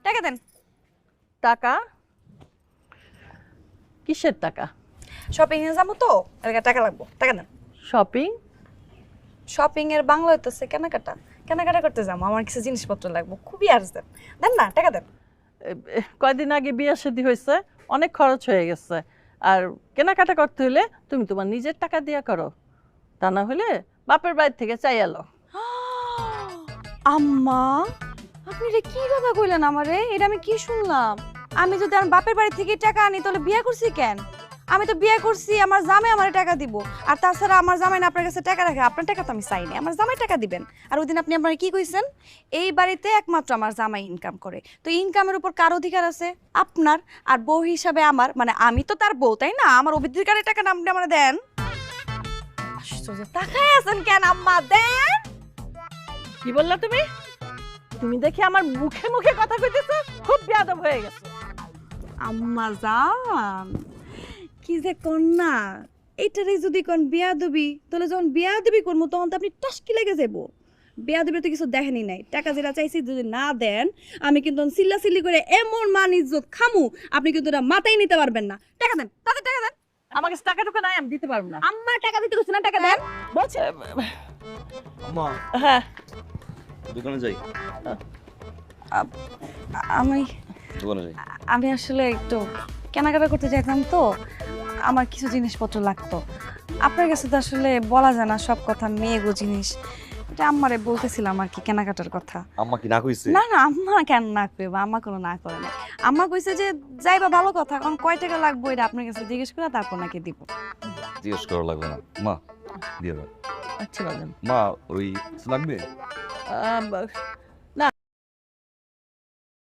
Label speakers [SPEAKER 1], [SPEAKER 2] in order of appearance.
[SPEAKER 1] টাকা দেন।
[SPEAKER 2] টাকা? কিসের টাকা?
[SPEAKER 1] শপিং এ যাবো তো, এর টাকা লাগবো, টাকা দেন।
[SPEAKER 2] শপিং?
[SPEAKER 1] শপিং এর বাংলা হইতেছে কেনাকাটা। কেনাকাটা করতে যাবো, আমার কিছু জিনিসপত্র লাগবো, খুবই আর্জেন্ট। দেন না, টাকা দেন।
[SPEAKER 2] কয়দিন আগে বিয়ে শাদী হয়েছে, অনেক খরচ হয়ে গেছে। আর কেনাকাটা করতে হলে তুমি তোমার নিজের টাকা দিয়া করো, তা না হলে বাপের বাড়ি থেকে চাই এলো।
[SPEAKER 1] আম্মা, আপনি এটা কি কথা কইলেন আমারে? এটা আমি কি শুনলাম? আমি যদি আমার বাপের বাড়ি থেকে টাকা আনি তাহলে বিয়ে করছি কেন? আমি তো বিয়ে করছি আমার জামাই আমারে টাকা দিব। আর তাছাড়া আমার জামাই না আপনার কাছে টাকা রাখে, আপনার টাকা তো আমি চাই না, আমার জামাই টাকা দিবেন। আর ওইদিন আপনি আমার কি কইছেন? এই বাড়িতে একমাত্র আমার জামাই ইনকাম করে, তো ইনকামের উপর কার অধিকার আছে? আপনার। আর বউ হিসাবে আমার, মানে আমি তো তার বউ, তাই না? আমার অধিকারের টাকা না আপনি আমার দেন। আশ্চর্য, তাকায় আছেন কেন আম্মা? দেন।
[SPEAKER 2] কি বললা তুমি? তুমি দেখি আমার মুখে মুখে কথা কইতেছো, খুব বেয়াদব হয়ে গেছে।
[SPEAKER 1] আম্মা জান, কি যে কন্যা, এইটারে যদি কোন বিয়াদবি, তাহলে যখন বিয়াদবি করবো তখন তো আপনি টাসকি লেগে যাবো। বিয়াদবি তো কিছু দেখেনি নাই, টাকা যেটা চাইছি যদি না দেন আমি কিন্তু চিল্লাচিল্লি করে এমন মান ইজ্জত খামু, আপনি কিন্তু এটা মাথায় নিতে পারবেন না। টাকা দেন, তাদের টাকা দেন।
[SPEAKER 2] আমার কাছে টাকা টুকা নাই, আমি দিতে পারবো না।
[SPEAKER 1] আম্মা টাকা দিতে গেছে না, টাকা দেন
[SPEAKER 2] বলছে।
[SPEAKER 3] আম্মা
[SPEAKER 2] হ্যাঁ,
[SPEAKER 3] দোকানে যাই।
[SPEAKER 1] আমি
[SPEAKER 3] দোকানে যাই।
[SPEAKER 1] আমি আসলে একটু কেনাকাটা করতে চাইতাম তো, আমার কিছু জিনিসপত্র লাগতো। আপনার কাছে তো আসলে বলা যায় না সব কথা, মেয়েগো জিনিস। এটা আম্মারে বলতেছিলাম আর কি, কেনাকাটার কথা।
[SPEAKER 3] আম্মা কি না কইছে?
[SPEAKER 1] না না, আম্মা কেন না করবে? আম্মা কোনো না করে না। আম্মা কইছে যে যাইবা ভালো কথা, কারণ কয় টাকা লাগবে এটা আপনার কাছে জিজ্ঞেস করে তারপর নাকি দিব।
[SPEAKER 3] জিজ্ঞেস করা লাগবে না মা, দিয়ে দাও।
[SPEAKER 2] আচ্ছা বাজান।
[SPEAKER 3] মা ওই কিছু লাগবে?